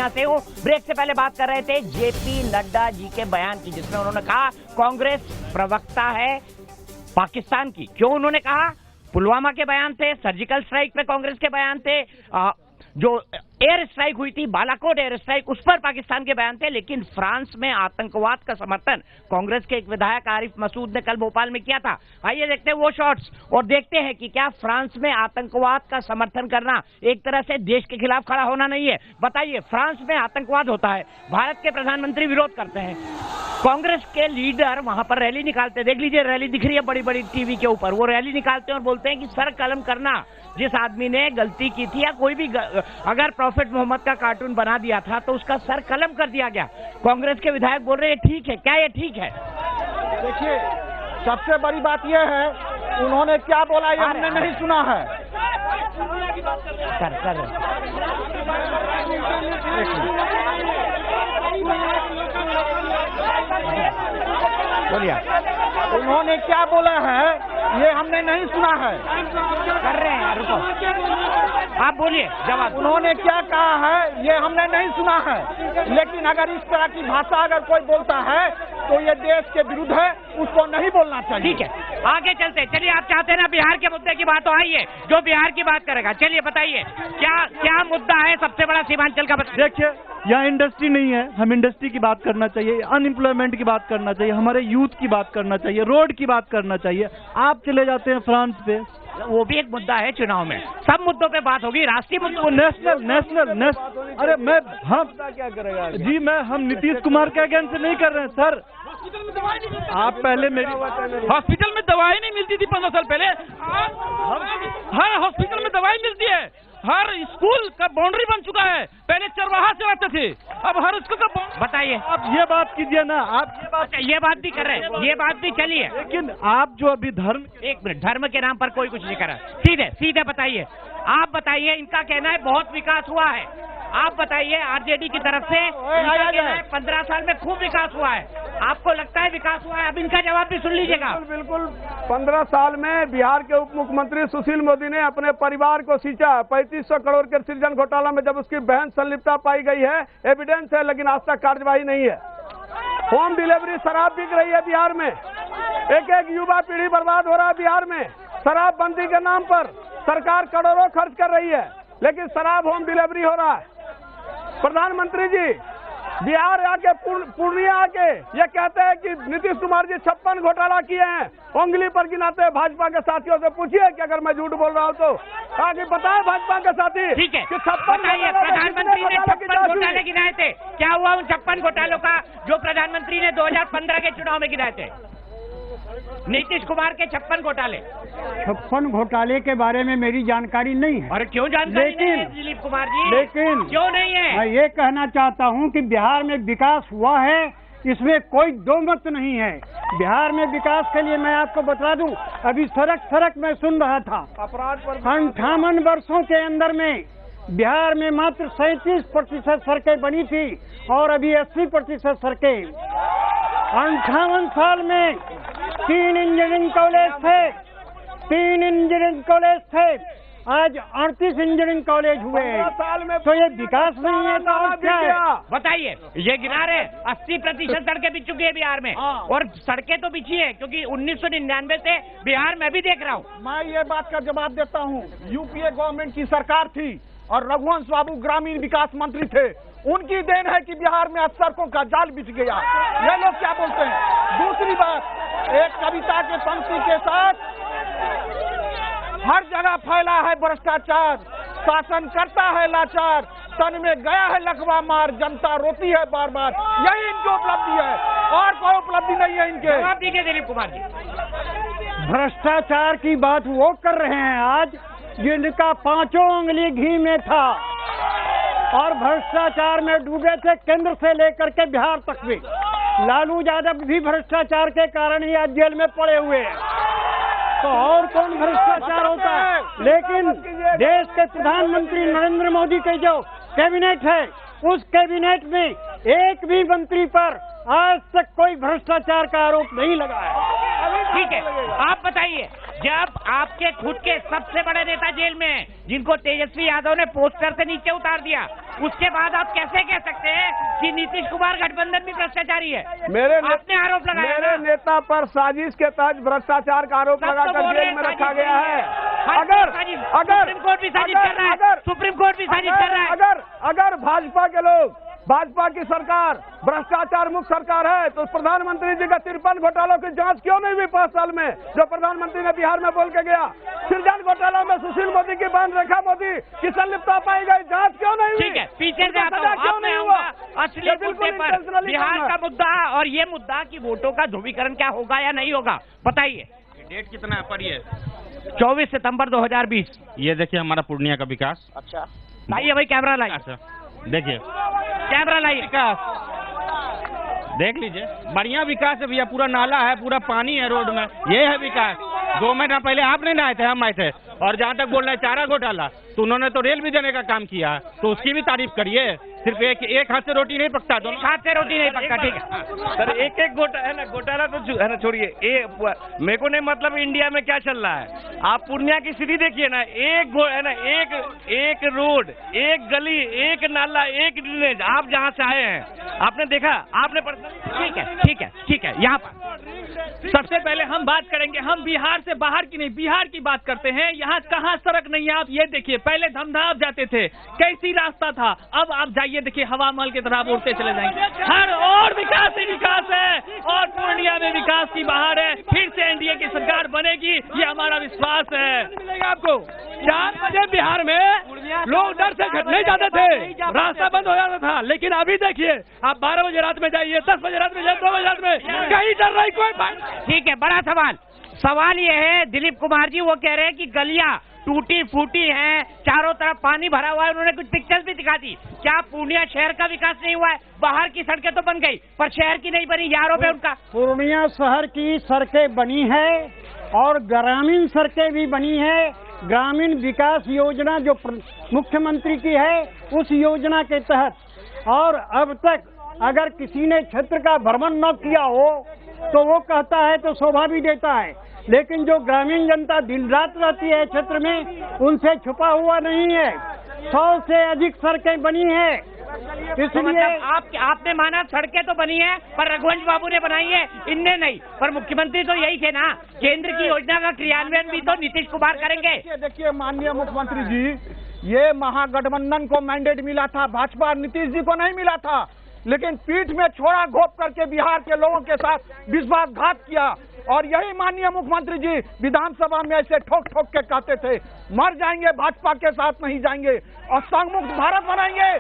यहाँ से वो ब्रेक से पहले बात कर रहे थे जेपी नड्डा जी के बयान की, जिसमें उन्होंने कहा कांग्रेस प्रवक्ता है पाकिस्तान की। क्यों उन्होंने कहा? पुलवामा के बयान थे, सर्जिकल स्ट्राइक पे कांग्रेस के बयान थे, जो एयर स्ट्राइक हुई थी, बालाकोट एयर स्ट्राइक, उस पर पाकिस्तान के बयान थे। लेकिन फ्रांस में आतंकवाद का समर्थन कांग्रेस के एक विधायक आरिफ मसूद ने कल भोपाल में किया था। आइए देखते हैं वो शॉट्स और देखते हैं कि क्या फ्रांस में आतंकवाद का समर्थन करना एक तरह से देश के खिलाफ खड़ा होना नहीं है। बताइए, फ्रांस में आतंकवाद होता है, भारत के प्रधानमंत्री विरोध करते हैं, कांग्रेस के लीडर वहां पर रैली निकालते हैं। देख लीजिए, रैली दिख रही है बड़ी बड़ी टीवी के ऊपर। वो रैली निकालते हैं और बोलते हैं कि सर कलम करना, जिस आदमी ने गलती की थी या कोई भी अगर प्रॉफिट मोहम्मद का कार्टून बना दिया था तो उसका सर कलम कर दिया गया। कांग्रेस के विधायक बोल रहे हैं ठीक है। क्या ये ठीक है? देखिए, सबसे बड़ी बात यह है उन्होंने क्या बोला ये हमने नहीं सुना है। कर बोलिए, उन्होंने क्या बोला है ये हमने नहीं सुना है। कर रहे हैं, रुको, आप बोलिए जवाब। उन्होंने क्या कहा है ये हमने नहीं सुना है, लेकिन अगर इस तरह की भाषा अगर कोई बोलता है तो ये देश के विरुद्ध है, उसको नहीं बोलना चाहिए। ठीक है, आगे चलते। चलिए, आप चाहते हैं ना बिहार के मुद्दे की बात, तो आइए जो बिहार की बात करेगा। चलिए बताइए, क्या मुद्दा है सबसे बड़ा सीमांचल का? देखिए, यहाँ इंडस्ट्री नहीं है, हम इंडस्ट्री की बात करना चाहिए, अनएम्प्लॉयमेंट की बात करना चाहिए, हमारे यूथ की बात करना चाहिए, रोड की बात करना चाहिए। आप चले जाते हैं फ्रांस पे, वो भी एक मुद्दा है चुनाव में, सब मुद्दों पे बात होगी, राष्ट्रीय मुद्दों। नेशनल अरे हम क्या करेगा जी, हम नीतीश कुमार के अगेंस्ट नहीं कर रहे हैं सर। आप पहले मेरी हॉस्पिटल में दवाई नहीं मिलती थी 15 साल पहले, हर हॉस्पिटल में दवाई मिलती है, हर स्कूल का बाउंड्री बन चुका है, पहले चरवाहा से आते थे, अब हर स्कूल का। बताइए, आप ये बात कीजिए ना, आप ये बात भी कर रहे हैं, ये बात भी चलिए, लेकिन आप जो अभी धर्म, एक मिनट, धर्म के नाम पर कोई कुछ नहीं कर रहा। सीधे बताइए, आप बताइए, इनका कहना है बहुत विकास हुआ है, आप बताइए आरजेडी की तरफ से 15 साल में खूब विकास हुआ है, आपको लगता है विकास हुआ है? अब इनका जवाब भी सुन लीजिएगा। बिल्कुल 15 साल में बिहार के उप मुख्यमंत्री सुशील मोदी ने अपने परिवार को सींचा। 3500 करोड़ के सृजन घोटाला में जब उसकी बहन संलिप्तता पाई गई है, एविडेंस है, लेकिन आज तक कार्यवाही नहीं है। होम डिलीवरी शराब बिक रही है बिहार में, एक युवा पीढ़ी बर्बाद हो रहा है बिहार में। शराबबंदी के नाम पर सरकार करोड़ों खर्च कर रही है, लेकिन शराब होम डिलीवरी हो रहा है। प्रधानमंत्री जी बिहार आके पूर्णिया आके ये कहते हैं कि नीतीश कुमार जी 56 घोटाला किए हैं, उंगली पर गिनाते हैं। भाजपा के साथियों से पूछिए कि अगर मैं झूठ बोल रहा हूं तो आगे बताएं भाजपा के साथी। ठीक है, कि 56 प्रधानमंत्री ने 56 घोटाले गिनाए थे, क्या हुआ उन 56 घोटालों का जो प्रधानमंत्री ने 2015 के चुनाव में गिनाए थे? नीतीश कुमार के 56 घोटाले। 56 घोटाले के बारे में मेरी जानकारी नहीं है। और क्यों जानकारी नहीं है दिलीप कुमार जी? लेकिन क्यों नहीं है? मैं ये कहना चाहता हूँ कि बिहार में विकास हुआ है, इसमें कोई दो मत नहीं है। बिहार में विकास के लिए मैं आपको बता दूं, अभी सड़क में सुन रहा था, 58 वर्षों के अंदर में बिहार में मात्र 37% सड़कें बनी थी और अभी 80% सड़कें। 58 साल में 3 इंजीनियरिंग कॉलेज थे, आज 38 इंजीनियरिंग कॉलेज हुए। साल में तो ये विकास नहीं है तो और क्या है? बताइए, ये गिना रहे 80% सड़कें बिछ चुकी है बिहार में, और सड़कें तो बिछी है क्योंकि 1999 से बिहार में भी देख रहा हूँ। मैं ये बात का जवाब देता हूँ, यूपीए गवर्नमेंट की सरकार थी और रघुवंश बाबू ग्रामीण विकास मंत्री थे, उनकी देन है कि बिहार में सड़कों का जाल बिछ गया। ये लोग क्या बोलते हैं? दूसरी बात, एक कविता के पंक्ति के साथ हर जगह फैला है भ्रष्टाचार, शासन करता है लाचार, तन में गया है लकवा मार, जनता रोती है बार बार। यही इनकी उपलब्धि है और कोई उपलब्धि नहीं है इनके। जवाब दीजिए दिलीप कुमार जी। भ्रष्टाचार की बात वो कर रहे हैं आज जिनका 5 उंगली घी में था और भ्रष्टाचार में डूबे थे केंद्र से लेकर के बिहार तक भी। लालू यादव भी भ्रष्टाचार के कारण ही आज जेल में पड़े हुए हैं। तो और कौन भ्रष्टाचार होता है? लेकिन देश के प्रधानमंत्री नरेंद्र मोदी के जो कैबिनेट है, उस कैबिनेट में एक भी मंत्री पर आज तक कोई भ्रष्टाचार का आरोप नहीं लगा है। ठीक है, आप बताइए, जब आपके खुद के सबसे बड़े नेता जेल में हैं, जिनको तेजस्वी यादव ने पोस्टर से नीचे उतार दिया, उसके बाद आप कैसे कह सकते हैं कि नीतीश कुमार गठबंधन भी भ्रष्टाचारी है? आपने आरोप लगाया, मेरे नेता पर साजिश के तहत भ्रष्टाचार का आरोप लगाकर जेल में रखा गया है। अगर सुप्रीम कोर्ट भी साजिश कर रहा है, सुप्रीम कोर्ट भी साजिश कर रहा है। अगर भाजपा के लोग, भाजपा की सरकार भ्रष्टाचार मुक्त सरकार है, तो प्रधानमंत्री जी का 53 घोटालों की जांच क्यों नहीं हुई 5 साल में, जो प्रधानमंत्री ने बिहार में बोल के गया? सृजन घोटाला में सुशील मोदी की बहन रेखा मोदी की संलिप्तता पाई गई, जांच क्यों नहीं हुई? ठीक है, पीछे से आता हूं, क्यों नहीं हुआ? असली मुद्दे पर, बिहार का मुद्दा और ये मुद्दा कि वोटों का ध्रुवीकरण क्या होगा या नहीं होगा, बताइए। डेट कितना है पर ये? 24 सितंबर 2020। ये देखिए हमारा पूर्णिया का विकास। अच्छा, लाइए भाई कैमरा लाइए, देखिए कैमरा लाइए, विकास देख लीजिए, बढ़िया विकास है भैया, पूरा नाला है, पूरा पानी है रोड में, ये है विकास। 2 महीना पहले आप नहीं आए थे, हम आए थे। और जहाँ तक बोल रहे हैं चारा घोटाला, तो उन्होंने तो रेल भी देने का काम किया, तो उसकी भी तारीफ करिए। सिर्फ एक हाथ से रोटी नहीं पकता, दोनों हाथ से रोटी नहीं पकता। ठीक है सर, एक घोटाला तो है ना, छोड़िए, मेरे को नहीं मतलब इंडिया में क्या चल रहा है। आप पूर्णिया की स्थिति देखिए ना, एक रोड, एक गली, एक नाला, एक ड्रेनेज। आप जहाँ से आए हैं आपने देखा, आपने ठीक है, यहाँ पर सबसे पहले हम बात करेंगे, हम बिहार से बाहर की नहीं, बिहार की बात करते हैं। यहाँ कहाँ सड़क नहीं है, आप ये देखिए, पहले धमधाम जाते थे, कैसी रास्ता था, अब आप जाइए देखिए, हवा महल की तरह उड़ते चले जाएंगे। हर और विकास ही विकास है, और पूर्णिया में विकास की बहार है। फिर से एनडीए की सरकार बनेगी, ये हमारा विश्वास है। मिलेगा आपको। 4 बजे बिहार में लोग डर से नहीं जाते थे, रास्ता बंद हो जाता था, लेकिन अभी देखिए, आप 12 बजे रात में जाइए, 10 बजे रात में जाइए, 2 बजे रात में, कहीं डर रही कोई बात। ठीक है, बड़ा सवाल ये है, दिलीप कुमार जी वो कह रहे हैं कि गलियां टूटी फूटी हैं, चारों तरफ पानी भरा हुआ है, उन्होंने कुछ पिक्चर्स भी दिखा दी। क्या पूर्णिया शहर का विकास नहीं हुआ है? बाहर की सड़कें तो बन गई, पर शहर की नहीं बनी, यारों पे उनका। पूर्णिया शहर की सड़कें बनी है और ग्रामीण सड़कें भी बनी है। ग्रामीण विकास योजना जो मुख्यमंत्री की है, उस योजना के तहत। और अब तक अगर किसी ने क्षेत्र का भ्रमण न किया हो तो वो कहता है तो शोभा भी देता है, लेकिन जो ग्रामीण जनता दिन रात रहती है क्षेत्र में, उनसे छुपा हुआ नहीं है। 100 से अधिक सड़कें बनी है। तो इसलिए मतलब आपने माना सड़कें तो बनी है, पर रघुवंश बाबू ने बनाई है, इनने नहीं। पर मुख्यमंत्री तो यही थे ना, केंद्र की योजना का क्रियान्वयन भी तो नीतीश कुमार करेंगे। देखिए माननीय मुख्यमंत्री जी, ये महागठबंधन को मैंडेट मिला था, भाजपा और नीतीश जी को नहीं मिला था, लेकिन पीठ में छोड़ा घोप करके बिहार के लोगों के साथ विश्वासघात किया। और यही माननीय मुख्यमंत्री जी विधानसभा में ऐसे ठोक ठोक के कहते थे, मर जाएंगे भाजपा के साथ नहीं जाएंगे, और संघ मुक्त भारत बनाएंगे,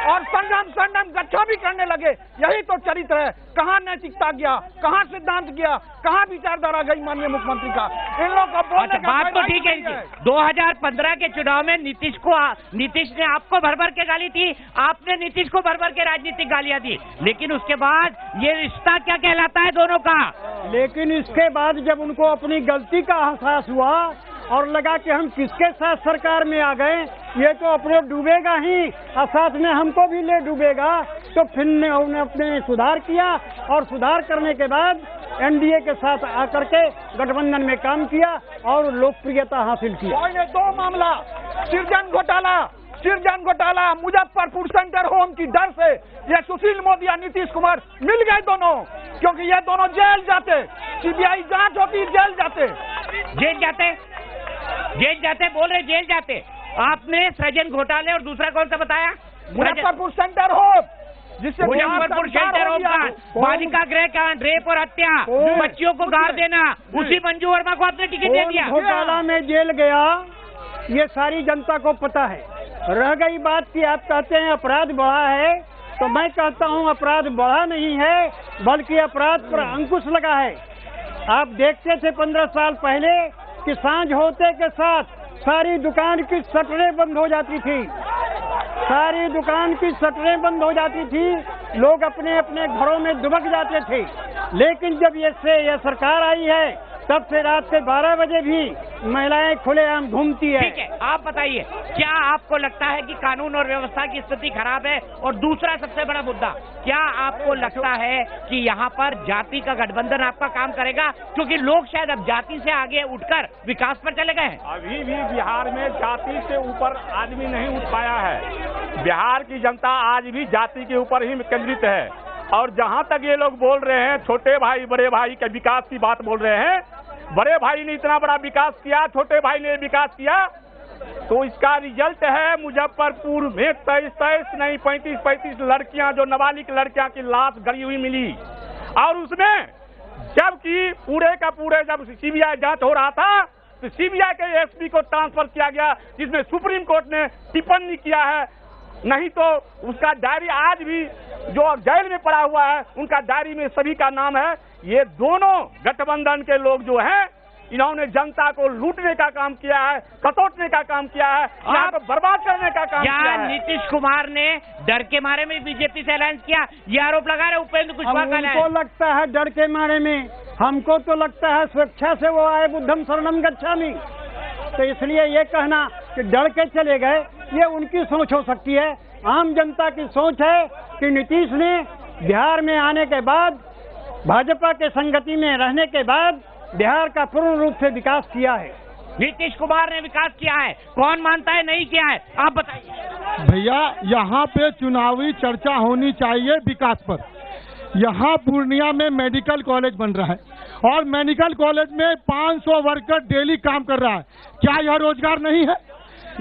और संगम गच्छा भी करने लगे। यही तो चरित्र है। कहाँ नैतिकता गया, कहाँ सिद्धांत गया, कहाँ विचारधारा गई माननीय मुख्यमंत्री का? इन लोगों का बोलने का बात तो ठीक है इनकी। 2015 के चुनाव में नीतीश ने आपको भर भर के गाली थी, आपने नीतीश को भर भर के राजनीतिक गालियां दी, लेकिन उसके बाद ये रिश्ता क्या कहलाता है दोनों का? लेकिन इसके बाद जब उनको अपनी गलती का एहसास हुआ और लगा कि हम किसके साथ सरकार में आ गए, ये तो अपने डूबेगा ही और साथ में हमको भी ले डूबेगा, तो फिर उन्होंने अपने सुधार किया, और सुधार करने के बाद एनडीए के साथ आकर के गठबंधन में काम किया और लोकप्रियता हासिल की। 2 मामला, सृजन घोटाला, मुजफ्फरपुर सेंटर होम की डर से ये सुशील मोदी या नीतीश कुमार मिल गए दोनों, क्योंकि ये दोनों जेल जाते, सीबीआई जांच होती, जेल जाते, बोल रहे जेल जाते। आपने सृजन घोटाले और दूसरा कौन सा बताया? मुजफ्फरपुर सेंटर होम, जिससे मुजफ्फरपुर सेंटर होम का बालिका गृह कांड, रेप और हत्या, बच्चियों को गाड़ देना, उसी मंजू वर्मा को आपने टिकट दे दिया। घोटाला में जेल गया, ये सारी जनता को पता है। रह गई बात की आप कहते हैं अपराध बढ़ा है, तो मैं कहता हूं अपराध बढ़ा नहीं है, बल्कि अपराध पर अंकुश लगा है। आप देखते थे 15 साल पहले कि सांझ होते के साथ सारी दुकान की शटरें बंद हो जाती थी, लोग अपने अपने घरों में दुबक जाते थे। लेकिन जब ये सरकार आई है तब से रात के 12 बजे भी महिलाएं खुलेआम घूमती है। ठीक है, आप बताइए, क्या आपको लगता है कि कानून और व्यवस्था की स्थिति खराब है? और दूसरा सबसे बड़ा मुद्दा, क्या आपको लगता है कि यहाँ पर जाति का गठबंधन आपका काम करेगा? क्योंकि लोग शायद अब जाति से आगे उठकर विकास पर चले गए हैं। अभी भी बिहार में जाति से ऊपर आदमी नहीं उठ पाया है। बिहार की जनता आज भी जाति के ऊपर ही केंद्रित है। और जहां तक ये लोग बोल रहे हैं छोटे भाई बड़े भाई के विकास की बात बोल रहे हैं, बड़े भाई ने इतना बड़ा विकास किया, छोटे भाई ने विकास किया, तो इसका रिजल्ट है मुजफ्फरपुर में 23 नहीं 35 लड़कियां, जो नाबालिग लड़कियां की लाश गड़ी हुई मिली। और उसमें जबकि पूरे का पूरे जब सीबीआई जांच हो रहा था तो सीबीआई के एसपी को ट्रांसफर किया गया, जिसमें सुप्रीम कोर्ट ने टिप्पणी किया है। नहीं तो उसका डायरी आज भी जो जेल में पड़ा हुआ है उनका डायरी में सभी का नाम है। ये दोनों गठबंधन के लोग जो हैं, इन्होंने जनता को लूटने का काम किया है, कटौटने का काम किया है, यहाँ को बर्बाद करने का काम किया है। नीतीश कुमार ने डर के मारे में बीजेपी से अलायंस किया, ये आरोप लगा रहे उपेंद्र कुशवाहा का। हमको लगता है डर के मारे में, हमको तो लगता है स्वेच्छा से वो आए, बुद्धम शरणम गच्छामि। तो इसलिए ये कहना कि डर के चले गए, ये उनकी सोच हो सकती है। आम जनता की सोच है कि नीतीश ने बिहार में आने के बाद, भाजपा के संगति में रहने के बाद बिहार का पूर्ण रूप से विकास किया है। नीतीश कुमार ने विकास किया है, कौन मानता है नहीं किया है? आप बताइए भैया। यहाँ पे चुनावी चर्चा होनी चाहिए विकास पर। यहाँ पूर्णिया में मेडिकल कॉलेज बन रहा है और मेडिकल कॉलेज में 500 वर्कर डेली काम कर रहा है। क्या यह रोजगार नहीं है?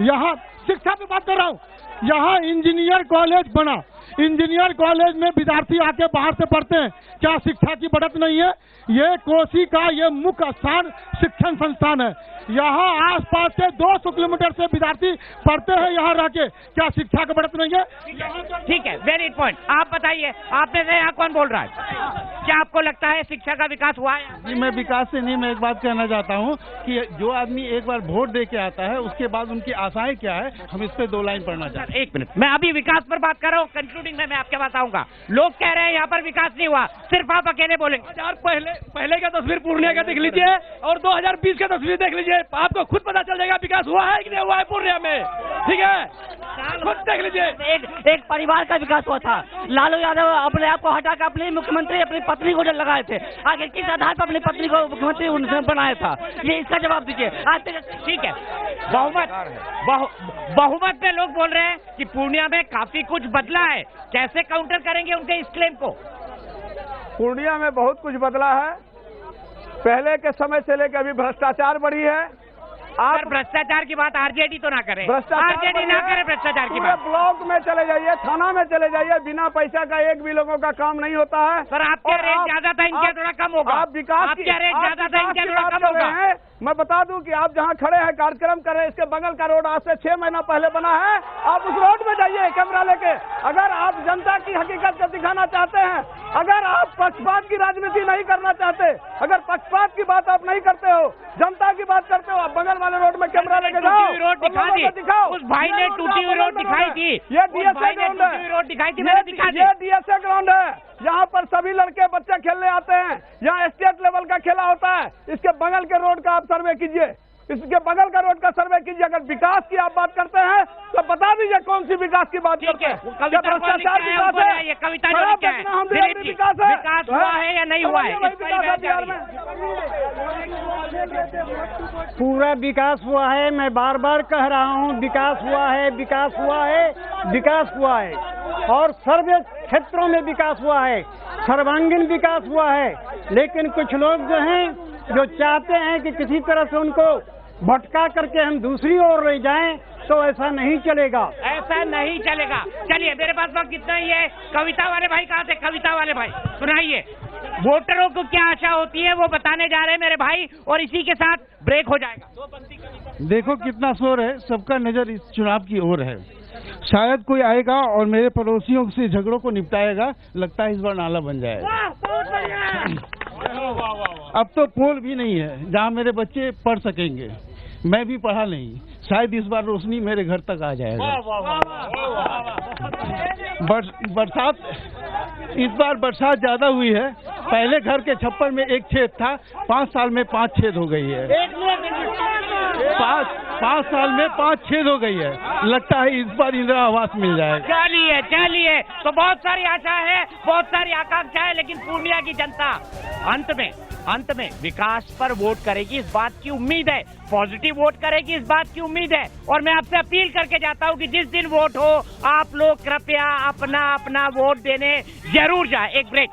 यहाँ शिक्षा पे बात कर रहा हूँ। यहाँ इंजीनियर कॉलेज बना, इंजीनियर कॉलेज में विद्यार्थी आके बाहर से पढ़ते हैं, क्या शिक्षा की बढ़त नहीं है? ये कोसी का ये मुख्य स्थान शिक्षण संस्थान है। यहाँ आसपास से 200 किलोमीटर से विद्यार्थी पढ़ते हैं यहाँ रह के, क्या शिक्षा की बढ़त नहीं है? ठीक है, वेरी पॉइंट। आप बताइए, आपने से यहाँ कौन बोल रहा है? क्या आपको लगता है शिक्षा का विकास हुआ है? जी, मैं विकास से नहीं, मैं एक बात कहना चाहता हूँ कि जो आदमी एक बार वोट दे के आता है उसके बाद उनकी आशाएं क्या है, हम इस पे 2 लाइन पढ़ना चाहते हैं। 1 मिनट, मैं अभी विकास पर बात कर रहा हूँ, कंक्लूडिंग में मैं आपके पास आऊंगा। लोग कह रहे हैं यहाँ पर विकास नहीं हुआ, सिर्फ आप अकेले बोलेंगे। पहले का तस्वीर पूर्णिया का देख लीजिए और 2020 का तस्वीर देख लीजिए, आपको खुद पता चल जाएगा विकास हुआ है कि नहीं हुआ है पूर्णिया में। ठीक है, खुद देख लीजिए। एक परिवार का विकास हुआ था। लालू यादव अपने आप को हटाकर अपने मुख्यमंत्री अपनी पत्नी को लगाए थे। आगे किस आधार पर अपनी पत्नी को मुख्यमंत्री उन्होंने बनाया था, ये इसका जवाब दीजिए। आज तक ठीक है, बहुमत में लोग बोल रहे हैं कि पूर्णिया में काफी कुछ बदला है, कैसे काउंटर करेंगे उनके इस क्लेम को? पूर्णिया में बहुत कुछ बदला है। पहले के समय से लेकर अभी भ्रष्टाचार बढ़ी है। आप भ्रष्टाचार की बात आरजेडी तो ना करें, आरजेडी ना करे भ्रष्टाचार की बात। ब्लॉक में चले जाइए, थाना में चले जाइए, बिना पैसा का एक भी लोगों का काम नहीं होता है। सर, आपका रेट ज्यादा था, इनका थोड़ा कम होगा। आप विकास आपका रेट ज्यादा था, इनका थोड़ा कम होगा। मैं बता दूं कि आप जहां खड़े हैं कार्यक्रम कर रहे हैं, इसके बगल का रोड आज से 6 महीना पहले बना है। आप उस रोड में जाइए कैमरा लेके। अगर आप जनता की हकीकत को दिखाना चाहते हैं, अगर आप पक्षपात की राजनीति नहीं करना चाहते, अगर पक्षपात की बात आप नहीं करते हो, जनता की बात करते हो, आप बगल वाले रोड में कैमरा लेके जाओ, रोड दिखा दी। दिखाओ। उस भाई ने टूटी हुई रोड दिखाई थी, ये डीएसए ग्राउंड है, रोड दिखाई थी, मैंने दिखा दी। ये डीएसए ग्राउंड है, यहाँ पर सभी लड़के बच्चे खेलने आते हैं। यहाँ स्टेट लेवल का खेला होता है। इसके बगल के रोड का आप सर्वे कीजिए, इसके बगल का रोड का सर्वे कीजिए। अगर विकास की आप बात करते हैं तो बता दीजिए कौन सी विकास की बात करते हैं। भ्रष्टाचार विकास है, ये कविता विकास हुआ है या नहीं हुआ है? पूरा विकास हुआ है। मैं बार बार कह रहा हूँ, विकास हुआ है, विकास हुआ है, विकास हुआ है। और सर्वे क्षेत्रों में विकास हुआ है, सर्वांगीण विकास हुआ है। लेकिन कुछ लोग जो हैं, जो चाहते हैं कि किसी तरह से उनको भटका करके हम दूसरी ओर ले जाएं, तो ऐसा नहीं चलेगा, ऐसा नहीं चलेगा। चलिए, मेरे पास वक्त कितना ही है। कविता वाले भाई कहाँ थे? कविता वाले भाई सुनाइए, वोटरों को क्या आशा होती है वो बताने जा रहे हैं मेरे भाई, और इसी के साथ ब्रेक हो जाएगा। देखो कितना शोर है, सबका नजर इस चुनाव की ओर है। शायद कोई आएगा और मेरे पड़ोसियों से झगड़ों को निपटाएगा। लगता है इस बार नाला बन जाएगा। अब तो पोल भी नहीं है जहां मेरे बच्चे पढ़ सकेंगे। मैं भी पढ़ा नहीं, शायद इस बार रोशनी मेरे घर तक आ जाएगा। बरसात, इस बार बरसात ज्यादा हुई है पहले घर के छप्पर में एक छेद था, 5 साल में 5 छेद हो गई है। 5 साल में 5 छेद हो गई है। लगता है इस बार इंदिरा आवास मिल जाएगा। चलिए तो बहुत सारी आशा है, बहुत सारी आकांक्षा है, लेकिन पूर्णिया की जनता अंत में विकास पर वोट करेगी, इस बात की उम्मीद है। पॉजिटिव वोट करेगी, इस बात की उम्मीद है। और मैं आपसे अपील करके जाता हूं कि जिस दिन वोट हो, आप लोग कृपया अपना वोट देने जरूर जाए। एक ब्रेक।